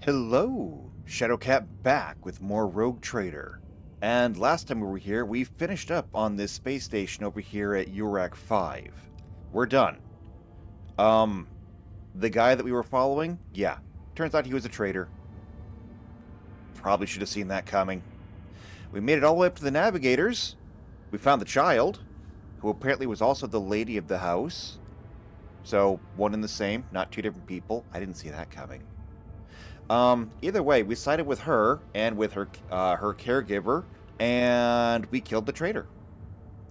Hello, Shadowcat back with more Rogue Trader. And last time we were here, we finished up on this space station over here at Urak 5. We're done. Um, the guy that we were following, yeah, turns out he was a traitor. Probably should have seen that coming. We made it all the way up to the Navigators. We found the child, who apparently was also the lady of the house. So, one and the same, not two different people. I didn't see that coming. Either way, we sided with her and with her caregiver, and we killed the traitor.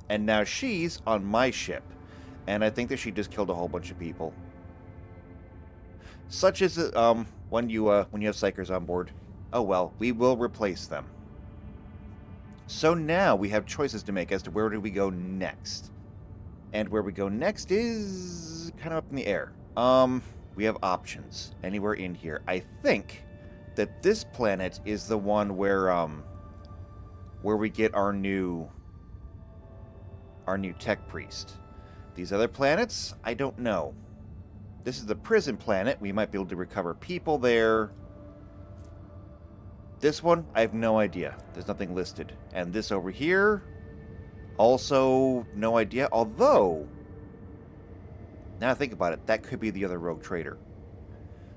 And now she's on my ship, and I think that she just killed a whole bunch of people. Such as when you have psychers on board. Oh well, we will replace them. So now we have choices to make as to where do we go next. And where we go next is kind of up in the air. We have options anywhere in here. I think that this planet is the one where we get our new tech priest. These other planets, I don't know. This is the prison planet. We might be able to recover people there. This one, I have no idea. There's nothing listed. And this over here, also no idea. Although, now I think about it, that could be the other rogue trader.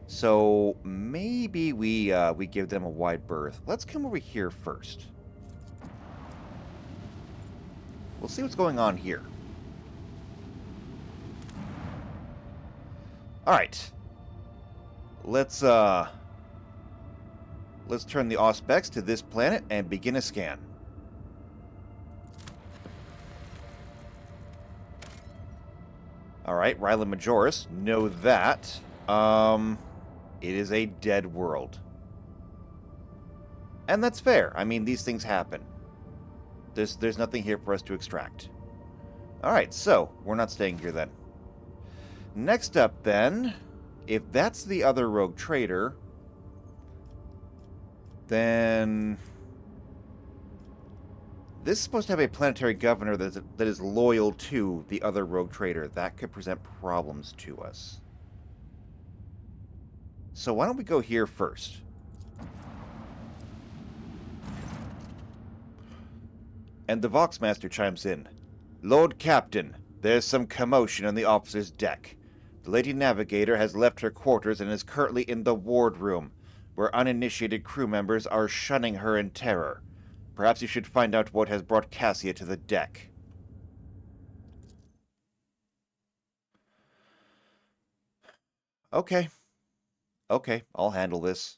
So maybe we give them a wide berth. Let's come over here first. We'll see what's going on here. All right. Let's turn the Auspex to this planet and begin a scan. All right, Rylan Majoris, know that. It is a dead world. And that's fair. I mean, these things happen. There's nothing here for us to extract. All right, so we're not staying here then. Next up, then, if that's the other rogue trader, then this is supposed to have a planetary governor that is loyal to the other rogue trader. That could present problems to us. So why don't we go here first? And the Voxmaster chimes in. Lord Captain, there's some commotion on the officer's deck. The Lady Navigator has left her quarters and is currently in the wardroom, where uninitiated crew members are shunning her in terror. Perhaps you should find out what has brought Cassia to the deck. Okay. Okay, I'll handle this.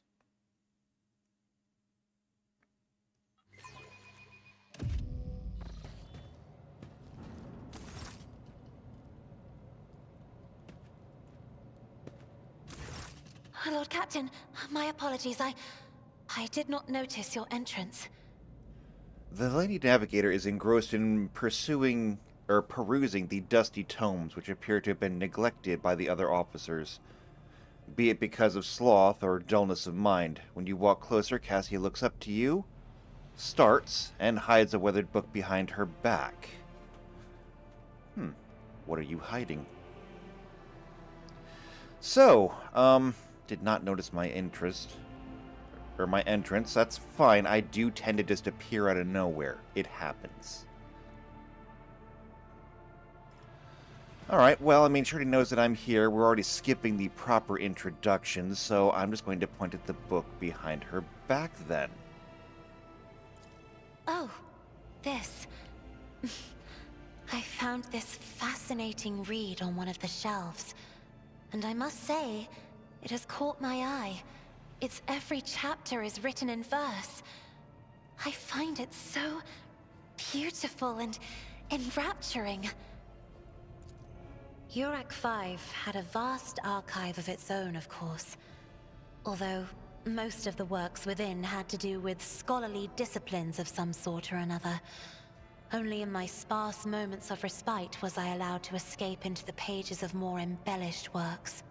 Lord Captain, my apologies. I did not notice your entrance. The Lady Navigator is engrossed in perusing the dusty tomes which appear to have been neglected by the other officers. Be it because of sloth or dullness of mind, when you walk closer, Cassia looks up to you, starts, and hides a weathered book behind her back. What are you hiding? So, did not notice my entrance. That's fine. I do tend to just appear out of nowhere. It happens. Alright, well, I mean, she already knows that I'm here. We're already skipping the proper introduction, so I'm just going to point at the book behind her back then. Oh, this. I found this fascinating read on one of the shelves, and I must say, it has caught my eye. Its every chapter is written in verse. I find it so beautiful and enrapturing. Urak 5 had a vast archive of its own, of course. Although most of the works within had to do with scholarly disciplines of some sort or another. Only in my sparse moments of respite was I allowed to escape into the pages of more embellished works.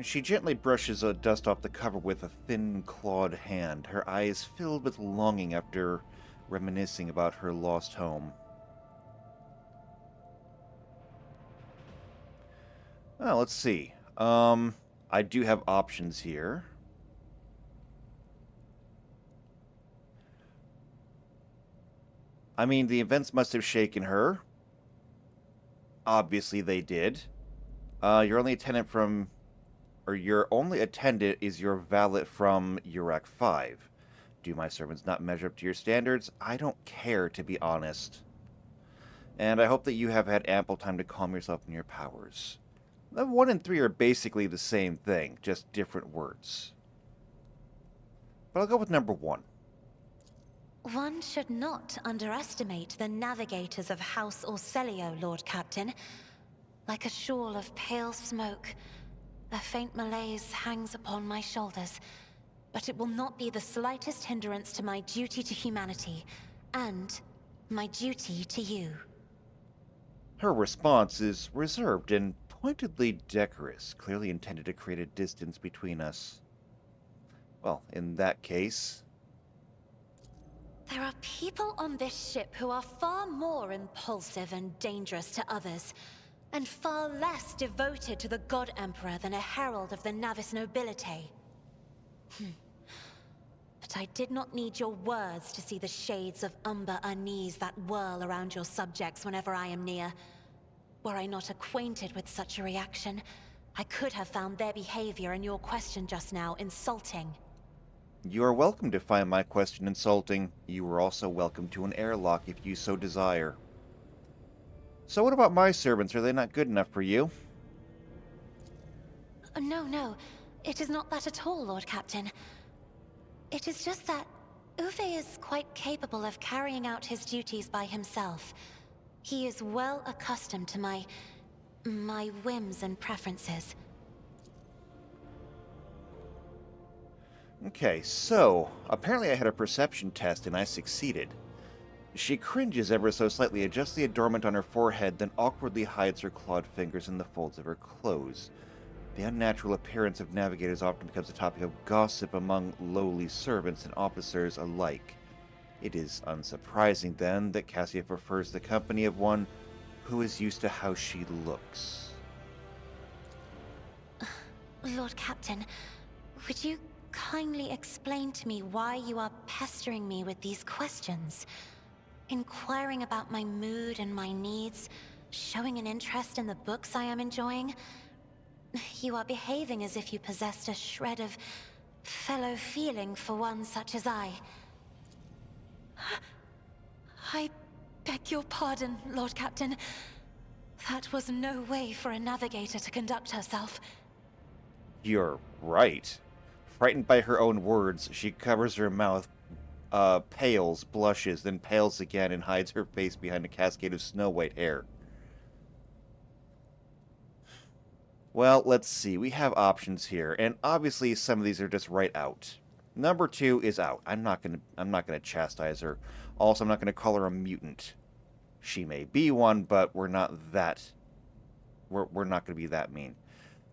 She gently brushes dust off the cover with a thin, clawed hand, her eyes filled with longing after reminiscing about her lost home. Well, let's see. I do have options here. I mean, the events must have shaken her. Obviously they did. Your only attendant from... Or your only attendant is your valet from Urak 5. Do my servants not measure up to your standards? I don't care, to be honest. And I hope that you have had ample time to calm yourself in your powers. 1 and 3 are basically the same thing, just different words. But I'll go with number 1. One should not underestimate the navigators of House Orselio, Lord Captain. Like a shawl of pale smoke, a faint malaise hangs upon my shoulders, but it will not be the slightest hindrance to my duty to humanity, and my duty to you. Her response is reserved and pointedly decorous, clearly intended to create a distance between us. Well, in that case... There are people on this ship who are far more impulsive and dangerous to others, and far less devoted to the God Emperor than a herald of the Navis nobility. But I did not need your words to see the shades of umber unease that whirl around your subjects whenever I am near. Were I not acquainted with such a reaction, I could have found their behavior in your question just now insulting. You are welcome to find my question insulting. You are also welcome to an airlock if you so desire. So what about my servants? Are they not good enough for you? No. It is not that at all, Lord Captain. It is just that Uwe is quite capable of carrying out his duties by himself. He is well accustomed to my whims and preferences. Okay, so, apparently I had a perception test and I succeeded. She cringes ever so slightly, adjusts the adornment on her forehead, then awkwardly hides her clawed fingers in the folds of her clothes. The unnatural appearance of navigators often becomes a topic of gossip among lowly servants and officers alike. It is unsurprising, then, that Cassia prefers the company of one who is used to how she looks. Lord Captain, would you kindly explain to me why you are pestering me with these questions? Inquiring about my mood and my needs, showing an interest in the books I am enjoying. You are behaving as if you possessed a shred of fellow feeling for one such as I. I beg your pardon, Lord Captain. That was no way for a navigator to conduct herself. You're right. Frightened by her own words, she covers her mouth, pales, blushes, then pales again and hides her face behind a cascade of snow-white hair. Well, let's see. We have options here, and obviously some of these are just right out. Number 2 is out. I'm not gonna chastise her. Also, I'm not gonna call her a mutant. She may be one, but we're not not gonna be that mean.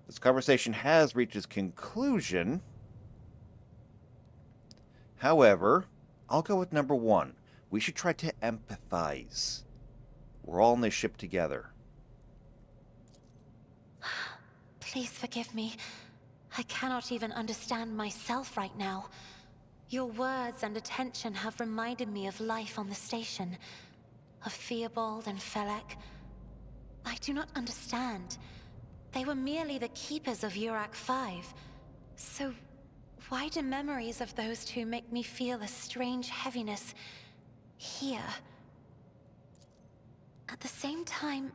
This conversation has reached its conclusion. However, I'll go with number 1. We should try to empathize. We're all in this ship together. Please forgive me. I cannot even understand myself right now. Your words and attention have reminded me of life on the station, of Theobald and Felek. I do not understand. They were merely the keepers of Urak 5. So why do memories of those two make me feel a strange heaviness here? At the same time,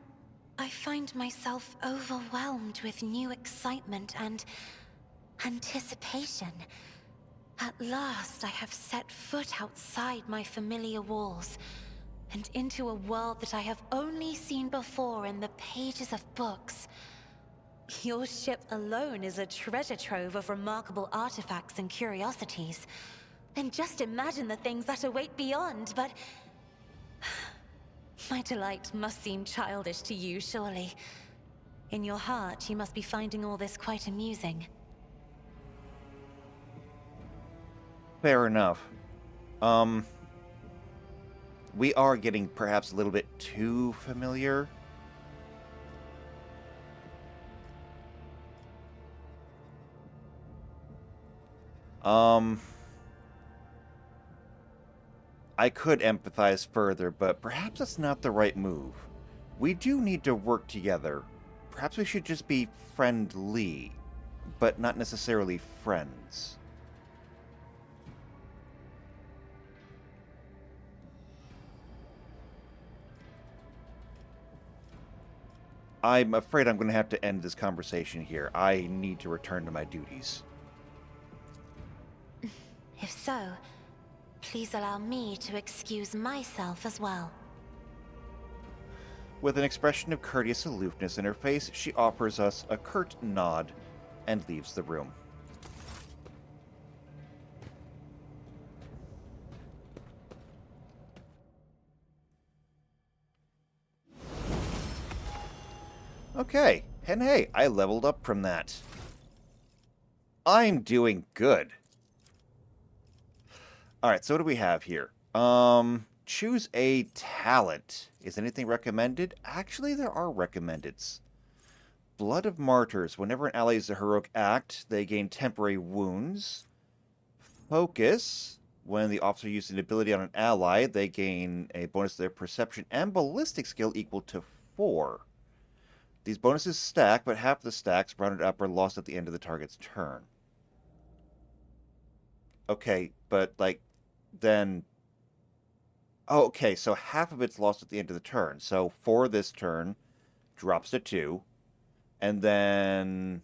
I find myself overwhelmed with new excitement and anticipation. At last, I have set foot outside my familiar walls, and into a world that I have only seen before in the pages of books. Your ship alone is a treasure trove of remarkable artifacts and curiosities. And just imagine the things that await beyond, but... My delight must seem childish to you, surely. In your heart, you must be finding all this quite amusing. Fair enough. We are getting perhaps a little bit too familiar. I could empathize further, but perhaps that's not the right move. We do need to work together. Perhaps we should just be friendly, but not necessarily friends. I'm afraid I'm going to have to end this conversation here. I need to return to my duties. If so, please allow me to excuse myself as well. With an expression of courteous aloofness in her face, she offers us a curt nod and leaves the room. Okay, and hey, I leveled up from that. I'm doing good. Alright, so what do we have here? Choose a talent. Is anything recommended? Actually, there are recommendeds. Blood of Martyrs. Whenever an ally uses a heroic act, they gain temporary wounds. Focus. When the officer uses an ability on an ally, they gain a bonus to their perception and ballistic skill equal to 4. These bonuses stack, but half the stacks, rounded up, are lost at the end of the target's turn. Okay, but, like, then... Oh, okay, so half of it's lost at the end of the turn. So, for this turn, drops to 2. And then...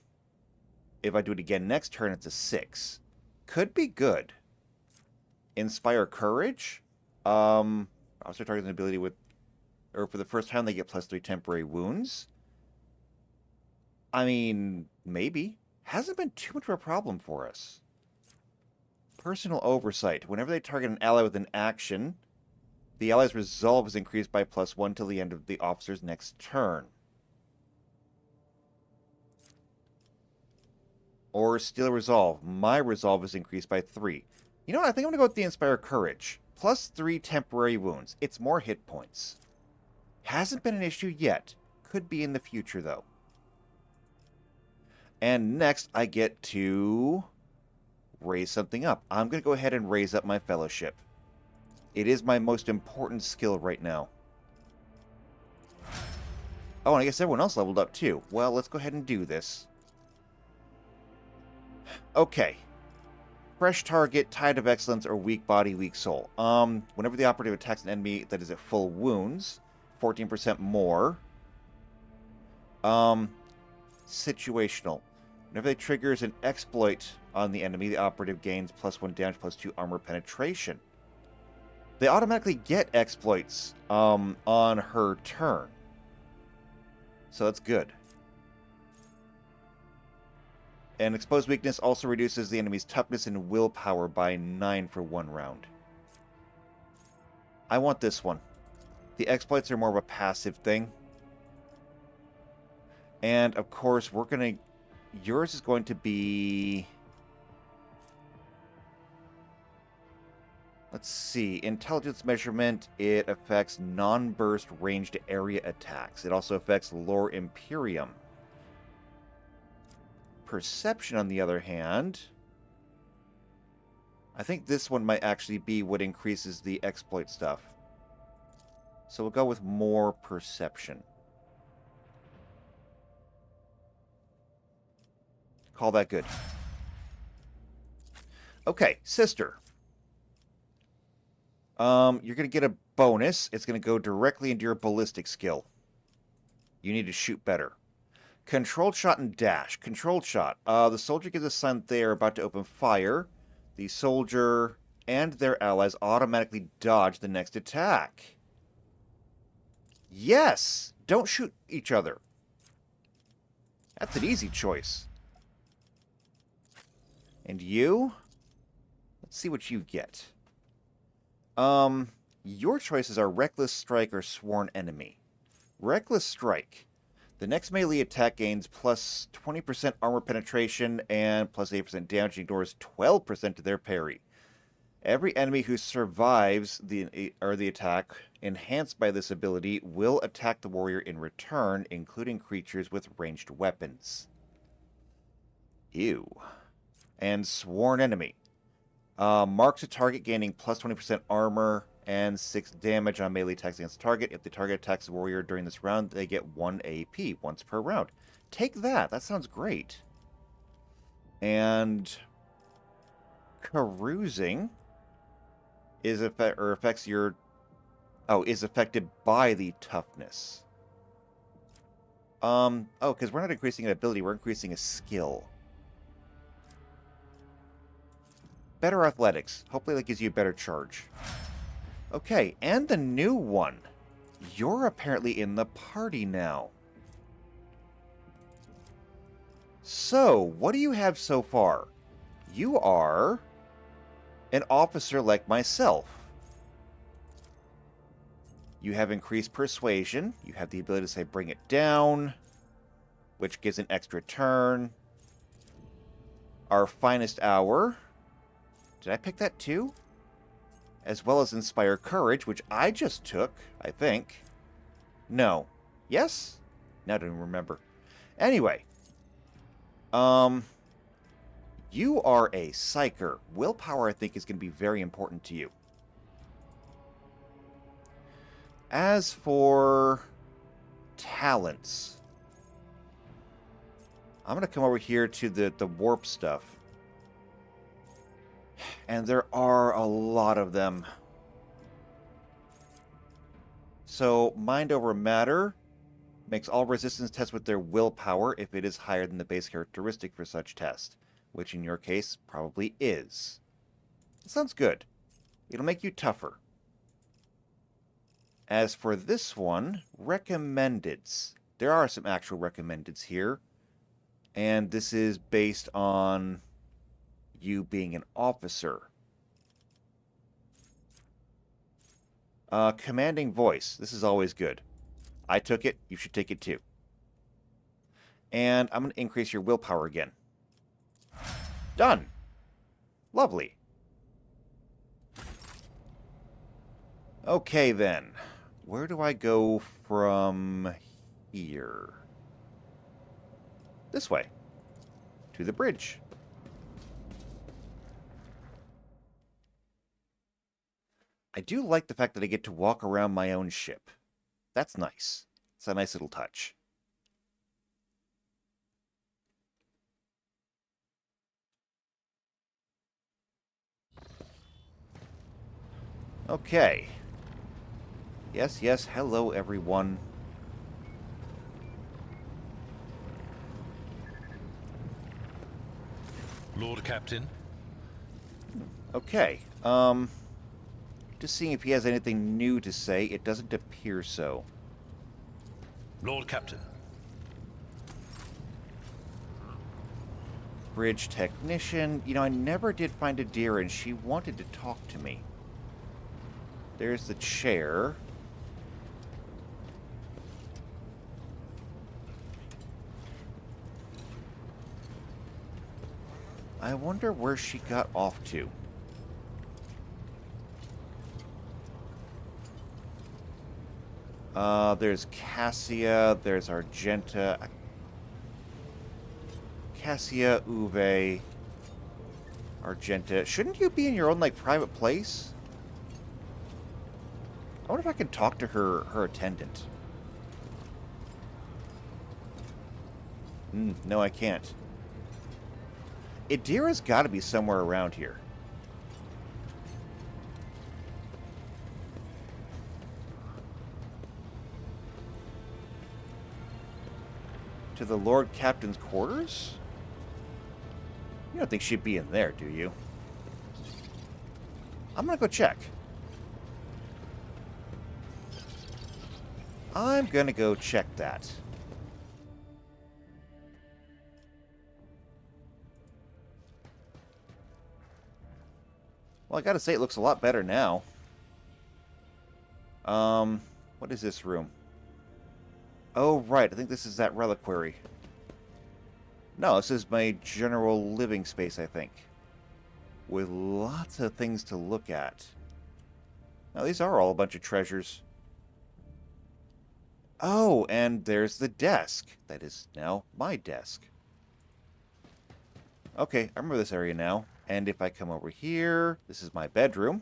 if I do it again next turn, it's a 6. Could be good. Inspire Courage? Also targets an ability with... or for the first time, they get +3 temporary wounds. I mean, maybe. Hasn't been too much of a problem for us. Personal Oversight. Whenever they target an ally with an action, the ally's resolve is increased by +1 till the end of the officer's next turn. Or Steel Resolve. My resolve is increased by 3. You know what? I think I'm going to go with the Inspire Courage. +3 temporary wounds. It's more hit points. Hasn't been an issue yet. Could be in the future, though. And next, I get to raise something up. I'm going to go ahead and raise up my Fellowship. It is my most important skill right now. Oh, and I guess everyone else leveled up too. Well, let's go ahead and do this. Okay. Fresh target, Tide of Excellence, or Weak Body, Weak Soul. Whenever the operative attacks an enemy that is at full wounds, 14% more. Situational. Whenever they triggers an exploit on the enemy, the operative gains +1 damage, +2 armor penetration. They automatically get exploits on her turn. So that's good. And Exposed Weakness also reduces the enemy's toughness and willpower by 9 for 1 round. I want this one. The exploits are more of a passive thing. And, of course, we're going to... yours is going to be... let's see. Intelligence measurement, it affects non-burst ranged area attacks. It also affects Lore Imperium. Perception, on the other hand... I think this one might actually be what increases the exploit stuff. So we'll go with more perception. Call that good. Okay, sister. You're going to get a bonus. It's going to go directly into your ballistic skill. You need to shoot better. Controlled shot and dash. Controlled shot. The soldier gives a sign they are about to open fire. The soldier and their allies automatically dodge the next attack. Yes! Don't shoot each other. That's an easy choice. And you? Let's see what you get. Your choices are Reckless Strike or Sworn Enemy. Reckless Strike. The next melee attack gains plus 20% armor penetration and plus 8% damage, and ignores 12% to their parry. Every enemy who survives the attack enhanced by this ability will attack the warrior in return, including creatures with ranged weapons. Ew. And Sworn Enemy. Marks a target gaining plus 20% armor and 6 damage on melee attacks against the target. If the target attacks the warrior during this round, they get 1 AP once per round. Take that. That sounds great. And carousing is affects your is affected by the toughness. Because we're not increasing an ability, we're increasing a skill. Better athletics. Hopefully that gives you a better charge. Okay, and the new one. You're apparently in the party now. So, what do you have so far? You are an officer like myself. You have increased persuasion. You have the ability to say bring it down, which gives an extra turn. Our finest hour. Did I pick that too? As well as inspire courage, which I just took, I think. No. Yes? Now I don't even remember. Anyway. You are a psyker. Willpower, I think, is going to be very important to you. As for talents, I'm going to come over here to the warp stuff. And there are a lot of them. So, mind over matter makes all resistance tests with their willpower if it is higher than the base characteristic for such test, which in your case probably is. That sounds good. It'll make you tougher. As for this one, recommendeds. There are some actual recommendeds here, and this is based on you being an officer. Commanding voice. This is always good. I took it. You should take it too. And I'm going to increase your willpower again. Done. Lovely. Okay, then. Where do I go from here? This way. To the bridge. I do like the fact that I get to walk around my own ship. That's nice. It's a nice little touch. Okay. Yes, yes, hello everyone. Lord Captain. Okay, just seeing if he has anything new to say. It doesn't appear so. Lord Captain. Bridge technician. You know, I never did find Adira, and she wanted to talk to me. There's the chair. I wonder where she got off to. There's Cassia, there's Argenta. Cassia, Uwe, Argenta. Shouldn't you be in your own, like, private place? I wonder if I can talk to her attendant. No, I can't. Adira's got to be somewhere around here. To the Lord Captain's quarters? You don't think she'd be in there, do you? I'm gonna go check. I'm gonna go check that. Well, I gotta say, it looks a lot better now. What is this room? Oh, right. I think this is that reliquary. No, this is my general living space, I think. With lots of things to look at. Now, these are all a bunch of treasures. Oh, and there's the desk. That is now my desk. Okay, I remember this area now. And if I come over here, this is my bedroom.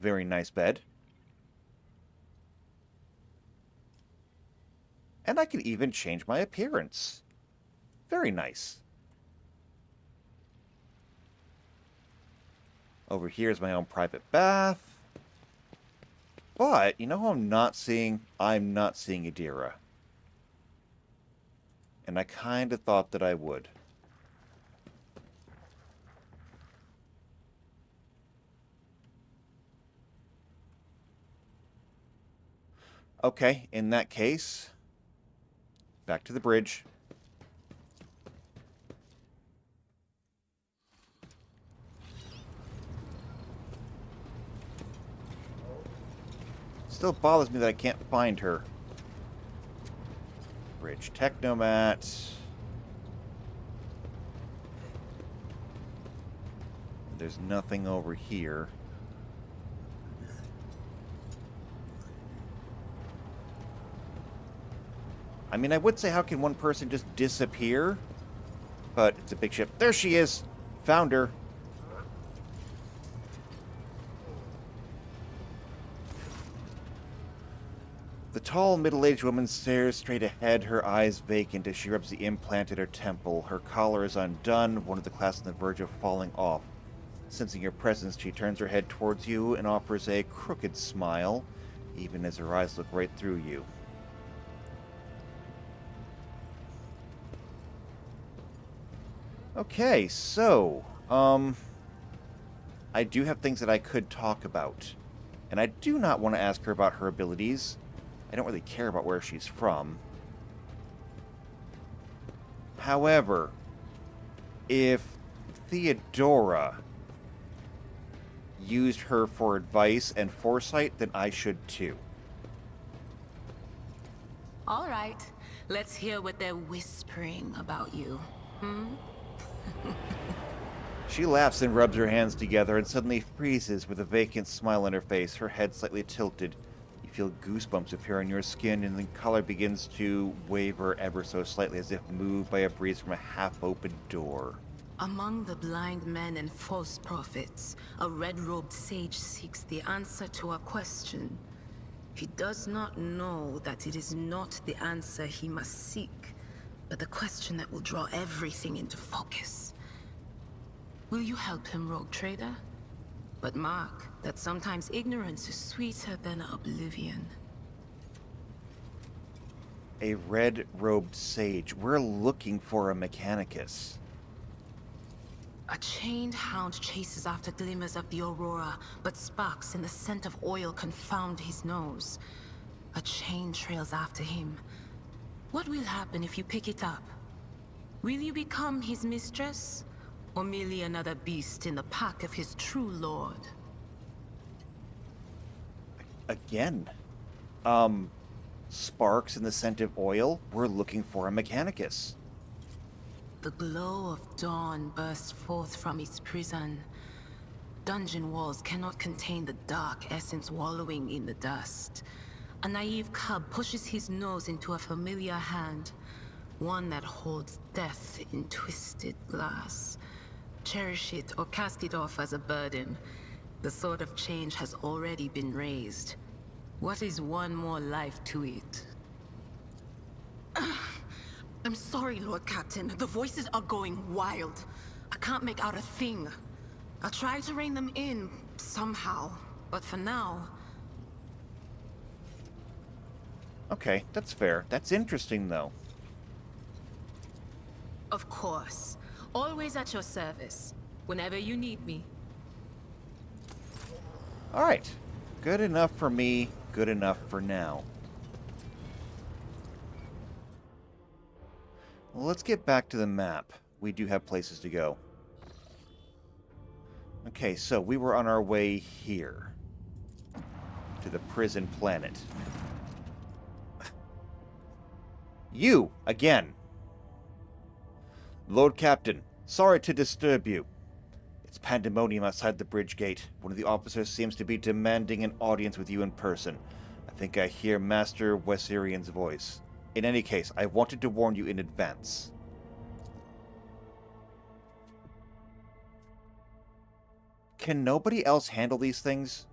Very nice bed. And I can even change my appearance. Very nice. Over here is my own private bath. But, you know who I'm not seeing? I'm not seeing Adira. And I kind of thought that I would. Okay, in that case, back to the bridge. Still bothers me that I can't find her. Bridge Technomat. There's nothing over here. I mean, I would say, how can one person just disappear? But it's a big ship. There she is! Found her. The tall, middle-aged woman stares straight ahead, her eyes vacant as she rubs the implant at her temple. Her collar is undone, one of the clasps on the verge of falling off. Sensing your presence, she turns her head towards you and offers a crooked smile, even as her eyes look right through you. Okay, so, I do have things that I could talk about. And I do not want to ask her about her abilities. I don't really care about where she's from. However, if Theodora used her for advice and foresight, then I should too. All right, let's hear what they're whispering about you. She laughs and rubs her hands together and suddenly freezes with a vacant smile on her face, her head slightly tilted. You feel goosebumps appear on your skin and the color begins to waver ever so slightly as if moved by a breeze from a half-open door. Among the blind men and false prophets, a red-robed sage seeks the answer to a question. He does not know that it is not the answer he must seek, but the question that will draw everything into focus. Will you help him, Rogue Trader? But mark that sometimes ignorance is sweeter than oblivion. A red-robed sage. We're looking for a Mechanicus. A chained hound chases after glimmers of the aurora, but sparks and the scent of oil confound his nose. A chain trails after him. What will happen if you pick it up? Will you become his mistress? Or merely another beast in the pack of his true lord? Again. Sparks and the scent of oil? We're looking for a Mechanicus. The glow of dawn bursts forth from its prison. Dungeon walls cannot contain the dark essence wallowing in the dust. A naive cub pushes his nose into a familiar hand, one that holds death in twisted glass. Cherish it or cast it off as a burden. The sword of change has already been raised. What is one more life to it? I'm sorry, Lord Captain. The voices are going wild. I can't make out a thing. I'll try to rein them in, somehow. But for now... Okay, that's fair. That's interesting, though. Of course. Always at your service. Whenever you need me. Alright. Good enough for me. Good enough for now. Well, let's get back to the map. We do have places to go. Okay, so we were on our way here. To the prison planet. You, again. Lord Captain, sorry to disturb you. It's pandemonium outside the bridge gate. One of the officers seems to be demanding an audience with you in person. I think I hear Master Wesserian's voice. In any case, I wanted to warn you in advance. Can nobody else handle these things?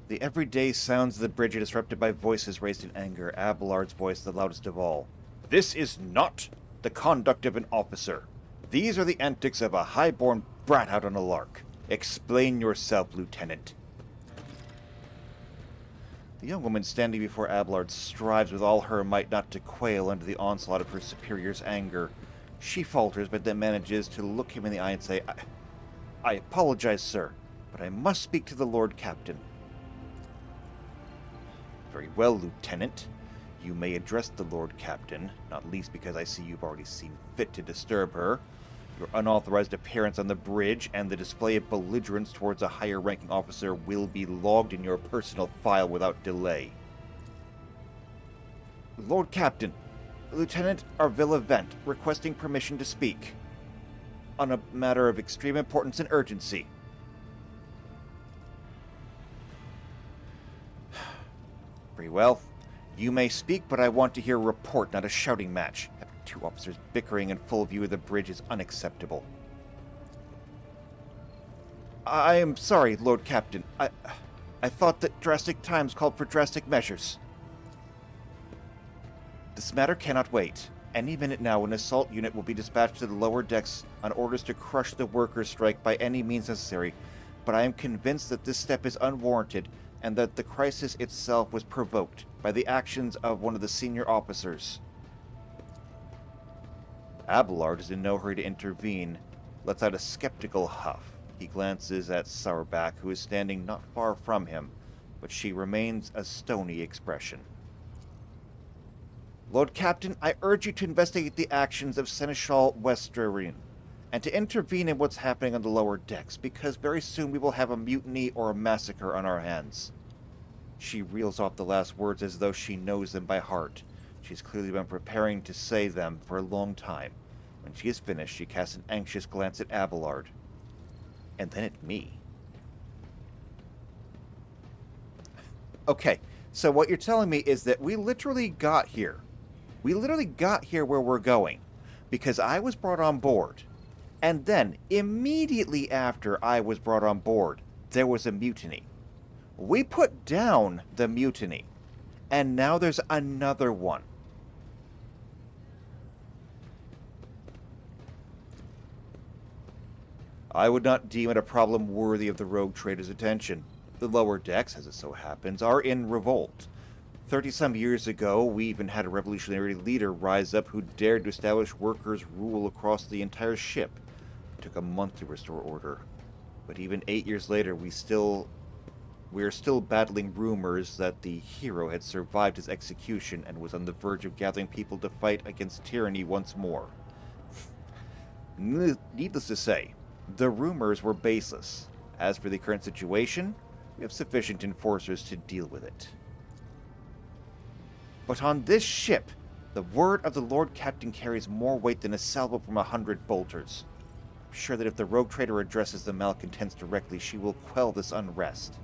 The everyday sounds of the bridge are disrupted by voices raised in anger. Abelard's voice, the loudest of all. This is not the conduct of an officer. These are the antics of a high-born brat out on a lark. Explain yourself, Lieutenant. The young woman standing before Abelard strives with all her might not to quail under the onslaught of her superior's anger. She falters, but then manages to look him in the eye and say, I apologize, sir, but I must speak to the Lord Captain. Very well, Lieutenant. You may address the Lord Captain, not least because I see you've already seen fit to disturb her. Your unauthorized appearance on the bridge and the display of belligerence towards a higher-ranking officer will be logged in your personal file without delay. Lord Captain, Lieutenant Arvilla Vent requesting permission to speak on a matter of extreme importance and urgency. Very well. You may speak, but I want to hear a report, not a shouting match. Having two officers bickering in full view of the bridge is unacceptable. I am sorry, Lord Captain. I thought that drastic times called for drastic measures. This matter cannot wait. Any minute now, an assault unit will be dispatched to the lower decks on orders to crush the workers' strike by any means necessary, but I am convinced that this step is unwarranted and that the crisis itself was provoked by the actions of one of the senior officers. Abelard is in no hurry to intervene, lets out a skeptical huff. He glances at Sauerback, who is standing not far from him, but she remains a stony expression. Lord Captain, I urge you to investigate the actions of Seneschal Westerrin, and to intervene in what's happening on the lower decks, because very soon we will have a mutiny or a massacre on our hands. She reels off the last words as though she knows them by heart. She's clearly been preparing to say them for a long time. When she is finished, she casts an anxious glance at Abelard, and then at me. Okay, so what you're telling me is that we literally got here. We literally got here where we're going, because I was brought on board. And then, immediately after I was brought on board, there was a mutiny. We put down the mutiny, and now there's another one. I would not deem it a problem worthy of the rogue trader's attention. The lower decks, as it so happens, are in revolt. 30-some years ago, we even had a revolutionary leader rise up who dared to establish workers' rule across the entire ship. It took a month to restore order. But even 8 years later, we are still battling rumors that the hero had survived his execution and was on the verge of gathering people to fight against tyranny once more. Needless to say, the rumors were baseless. As for the current situation, we have sufficient enforcers to deal with it. But on this ship, the word of the Lord Captain carries more weight than a salvo from 100 bolters. I'm sure that if the rogue trader addresses the malcontents directly, she will quell this unrest.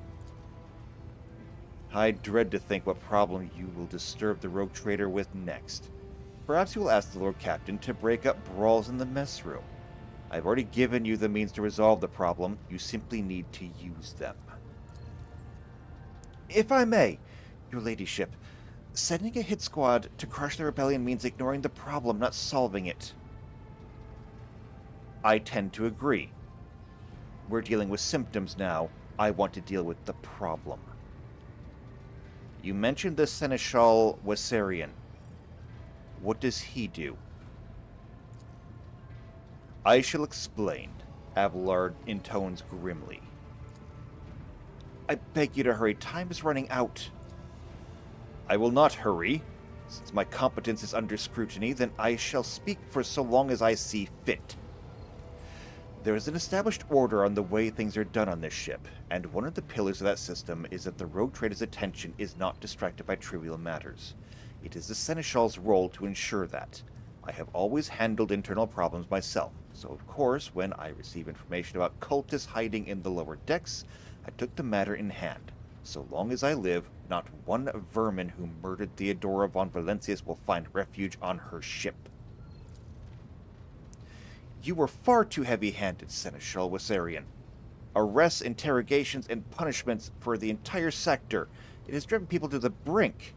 I dread to think what problem you will disturb the rogue trader with next. Perhaps you will ask the Lord Captain to break up brawls in the mess room. I've already given you the means to resolve the problem. You simply need to use them. If I may, your ladyship, sending a hit squad to crush the rebellion means ignoring the problem, not solving it. I tend to agree. We're dealing with symptoms now. I want to deal with the problem. You mentioned the Seneschal Weserrian. What does he do? I shall explain, Abelard intones grimly. I beg you to hurry. Time is running out. I will not hurry. Since my competence is under scrutiny, then I shall speak for so long as I see fit. There is an established order on the way things are done on this ship, and one of the pillars of that system is that the rogue trader's attention is not distracted by trivial matters. It is the Seneschal's role to ensure that. I have always handled internal problems myself, so of course, when I received information about cultists hiding in the lower decks, I took the matter in hand. So long as I live, not one vermin who murdered Theodora von Valencius will find refuge on her ship. You were far too heavy-handed, Seneschal Wissarion. Arrests, interrogations, and punishments for the entire sector. It has driven people to the brink.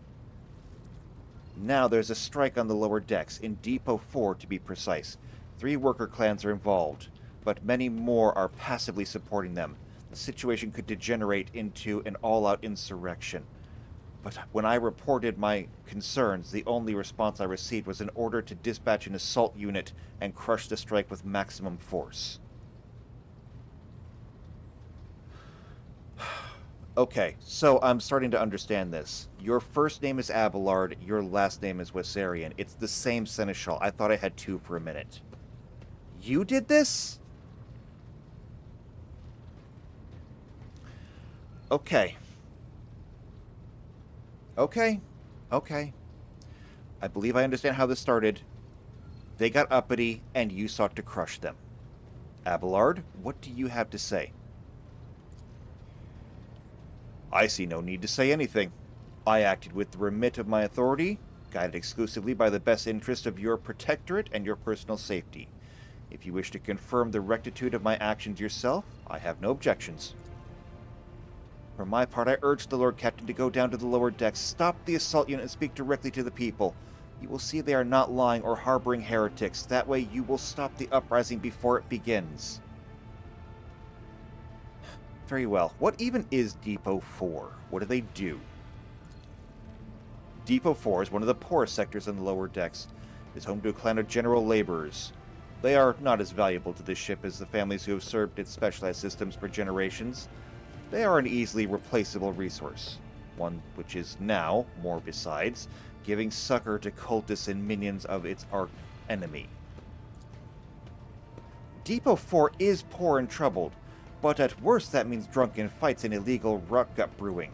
Now there's a strike on the lower decks, in Depot 4 to be precise. 3 worker clans are involved, but many more are passively supporting them. The situation could degenerate into an all-out insurrection. But when I reported my concerns, the only response I received was an order to dispatch an assault unit and crush the strike with maximum force. Okay, so I'm starting to understand this. Your first name is Abelard, your last name is Wissarion. It's the same Seneschal. I thought I had 2 for a minute. You did this? Okay. Okay. I believe I understand how this started. They got uppity, and you sought to crush them. Abelard, what do you have to say? I see no need to say anything. I acted with the remit of my authority, guided exclusively by the best interest of your protectorate and your personal safety. If you wish to confirm the rectitude of my actions yourself, I have no objections. For my part, I urge the Lord Captain to go down to the lower decks, stop the assault unit, and speak directly to the people. You will see they are not lying or harboring heretics. That way you will stop the uprising before it begins. Very well. What even is Depot 4? What do they do? Depot 4 is one of the poorest sectors on the lower decks. It is home to a clan of general laborers. They are not as valuable to this ship as the families who have served its specialized systems for generations. They are an easily replaceable resource, one which is now, more besides, giving succor to cultists and minions of its arch enemy. Depot 4 is poor and troubled, but at worst that means drunken fights and illegal rot-gut brewing.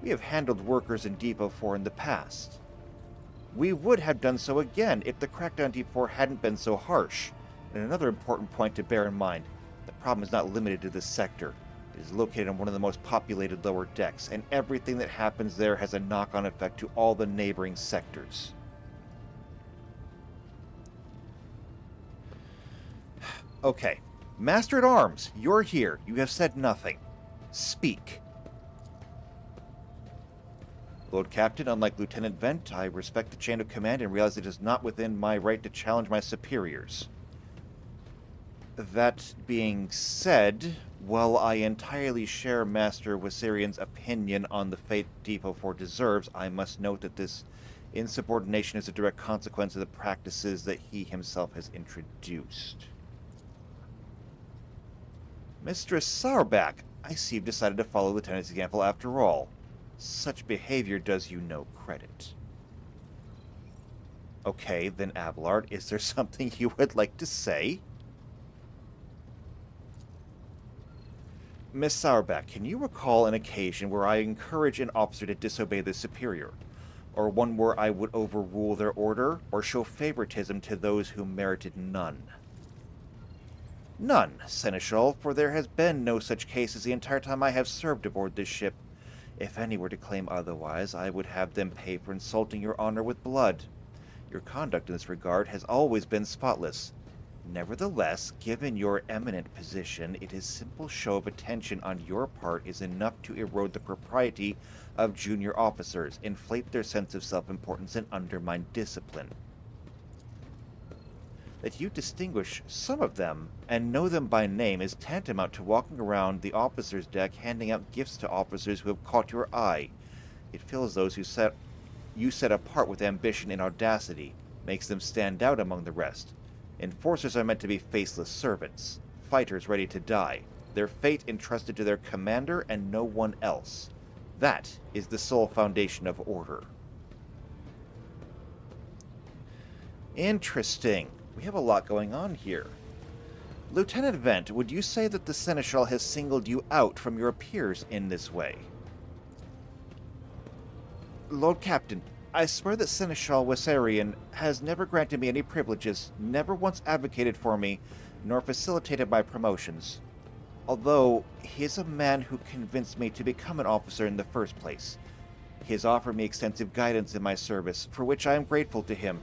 We have handled workers in Depot 4 in the past. We would have done so again if the crackdown on Depot 4 hadn't been so harsh. And another important point to bear in mind, the problem is not limited to this sector. It is located on one of the most populated lower decks, and everything that happens there has a knock-on effect to all the neighboring sectors. Okay. Master-at-Arms, you're here. You have said nothing. Speak. Lord Captain, unlike Lieutenant Vent, I respect the chain of command and realize it is not within my right to challenge my superiors. That being said, while I entirely share Master Wissarion's opinion on the fate Depot 4 deserves, I must note that this insubordination is a direct consequence of the practices that he himself has introduced. Mistress Sauerback, I see you've decided to follow Lieutenant's example after all. Such behavior does you no credit. Okay, then Abelard, is there something you would like to say? Miss Sauerback, can you recall an occasion where I encourage an officer to disobey the superior? Or one where I would overrule their order, or show favoritism to those who merited none? None, Seneschal, for there has been no such cases the entire time I have served aboard this ship. If any were to claim otherwise, I would have them pay for insulting your honor with blood. Your conduct in this regard has always been spotless. Nevertheless, given your eminent position, it is simple show of attention on your part is enough to erode the propriety of junior officers, inflate their sense of self-importance, and undermine discipline. That you distinguish some of them and know them by name is tantamount to walking around the officers' deck handing out gifts to officers who have caught your eye. It fills those who you set apart with ambition and audacity, makes them stand out among the rest. Enforcers are meant to be faceless servants, fighters ready to die, their fate entrusted to their commander and no one else. That is the sole foundation of order. Interesting. We have a lot going on here. Lieutenant Vent, would you say that the Seneschal has singled you out from your peers in this way? Lord Captain, I swear that Seneschal Wessarian has never granted me any privileges, never once advocated for me, nor facilitated my promotions. Although, he is a man who convinced me to become an officer in the first place. He has offered me extensive guidance in my service, for which I am grateful to him.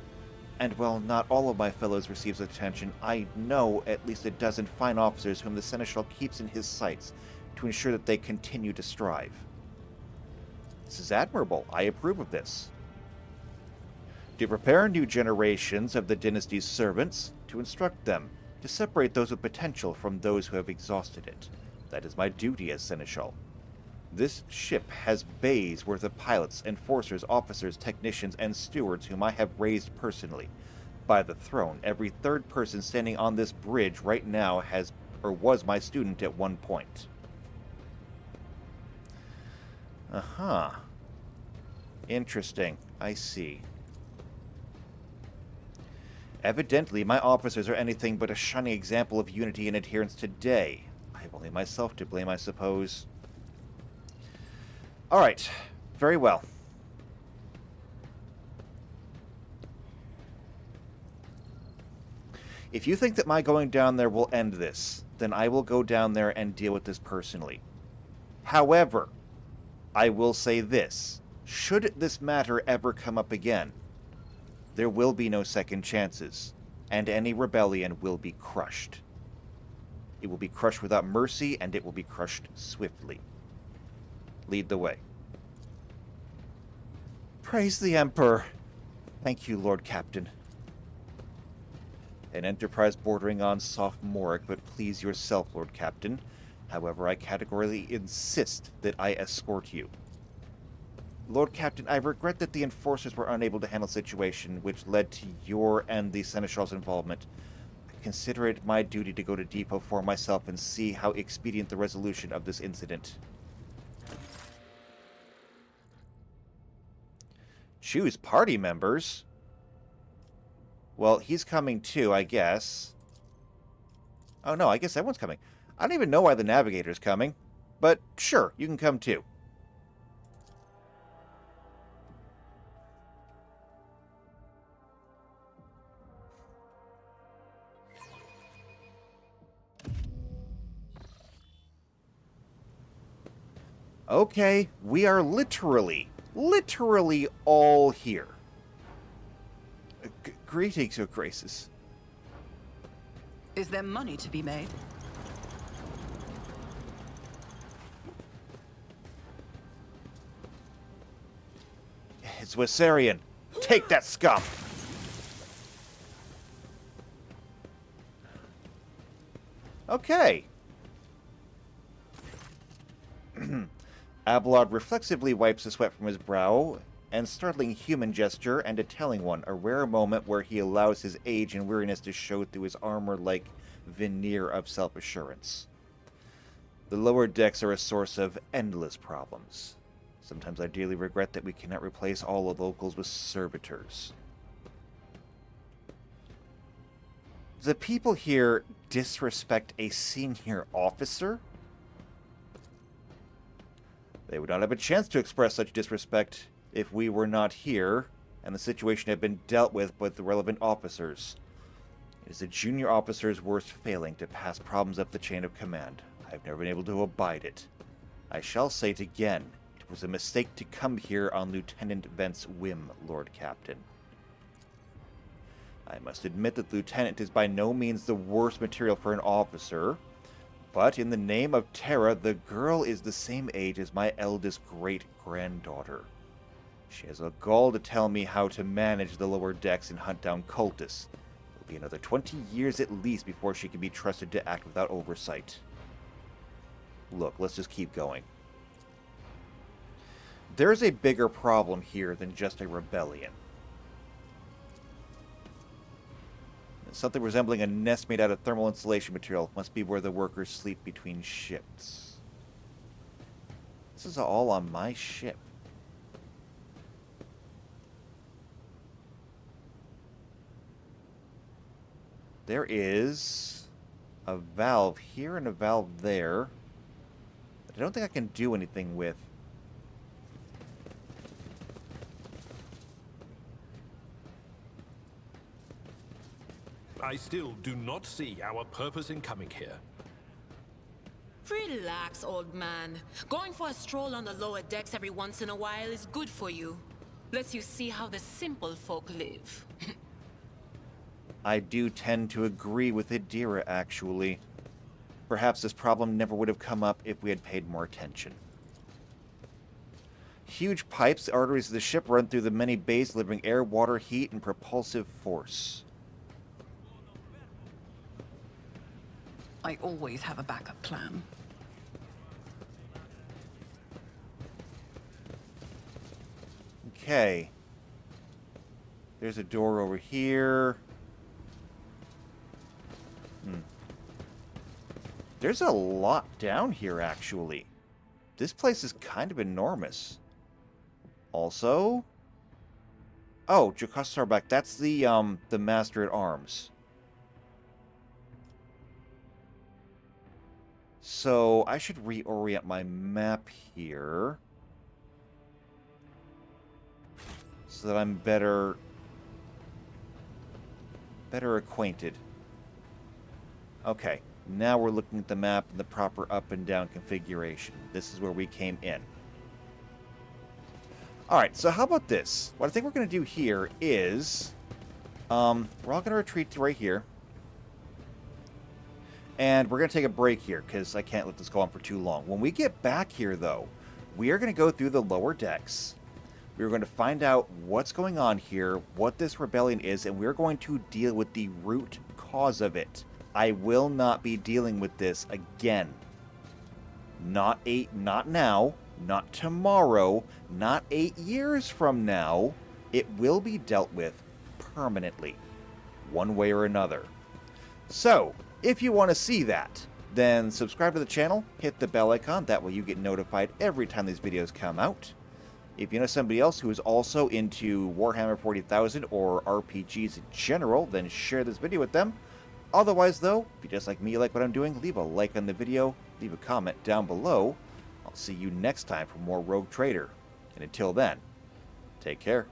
And while not all of my fellows receives attention, I know at least a dozen fine officers whom the Seneschal keeps in his sights to ensure that they continue to strive. This is admirable. I approve of this. To prepare new generations of the dynasty's servants, to instruct them, to separate those with potential from those who have exhausted it. That is my duty as Seneschal. This ship has bays worth of pilots, enforcers, officers, technicians, and stewards whom I have raised personally. By the throne, every third person standing on this bridge right now has or was my student at one point. Uh-huh. Interesting. I see. Evidently, my officers are anything but a shining example of unity and adherence today. I have only myself to blame, I suppose. Alright. Very well. If you think that my going down there will end this, then I will go down there and deal with this personally. However, I will say this. Should this matter ever come up again, there will be no second chances, and any rebellion will be crushed. It will be crushed without mercy, and it will be crushed swiftly. Lead the way. Praise the Emperor. Thank you, Lord Captain. An enterprise bordering on sophomoric, but please yourself, Lord Captain. However, I categorically insist that I escort you. Lord Captain, I regret that the enforcers were unable to handle the situation, which led to your and the Seneschal's involvement. I consider it my duty to go to Depot for myself and see how expedient the resolution of this incident. Choose party members? Well, he's coming too, I guess. Oh no, I guess everyone's coming. I don't even know why the Navigator's coming. But sure, you can come too. Okay, we are literally all here. Greetings, Your Graces. Is there money to be made? It's Wessarian. Take that scum! Okay. Abelard reflexively wipes the sweat from his brow, and startling human gesture, and a telling one, a rare moment where he allows his age and weariness to show through his armor-like veneer of self-assurance. The lower decks are a source of endless problems. Sometimes I dearly regret that we cannot replace all the locals with servitors. The people here disrespect a senior officer? They would not have a chance to express such disrespect if we were not here, and the situation had been dealt with by the relevant officers. It is the junior officer's worst failing to pass problems up the chain of command. I have never been able to abide it. I shall say it again. It was a mistake to come here on Lieutenant Vent's whim, Lord Captain. I must admit that the Lieutenant is by no means the worst material for an officer, but in the name of Terra, the girl is the same age as my eldest great-granddaughter. She has a gall to tell me how to manage the lower decks and hunt down cultists. It'll be another 20 years at least before she can be trusted to act without oversight. Look, let's just keep going. There's a bigger problem here than just a rebellion. Something resembling a nest made out of thermal insulation material must be where the workers sleep between shifts. This is all on my ship. There is a valve here and a valve there that I don't think I can do anything with. I still do not see our purpose in coming here. Relax, old man. Going for a stroll on the lower decks every once in a while is good for you. Lets you see how the simple folk live. I do tend to agree with Idira, actually. Perhaps this problem never would have come up if we had paid more attention. Huge pipes, the arteries of the ship run through the many bays, delivering air, water, heat, and propulsive force. I always have a backup plan. Okay. There's a door over here. There's a lot down here, actually. This place is kind of enormous. Also... Oh, Jocasta Sarlabak, that's the Master at Arms. So, I should reorient my map here. So that I'm better acquainted. Okay, now we're looking at the map in the proper up and down configuration. This is where we came in. Alright, so how about this? What I think we're going to do here is... we're all going to retreat to right here. And we're going to take a break here, because I can't let this go on for too long. When we get back here, though, we are going to go through the lower decks. We're going to find out what's going on here, what this rebellion is, and we're going to deal with the root cause of it. I will not be dealing with this again. Not now, not tomorrow, not 8 years from now. It will be dealt with permanently, one way or another. So, if you want to see that, then subscribe to the channel, hit the bell icon, that way you get notified every time these videos come out. If you know somebody else who is also into Warhammer 40,000 or RPGs in general, then share this video with them. Otherwise, though, if you just like me, you like what I'm doing, leave a like on the video, leave a comment down below. I'll see you next time for more Rogue Trader. And until then, take care.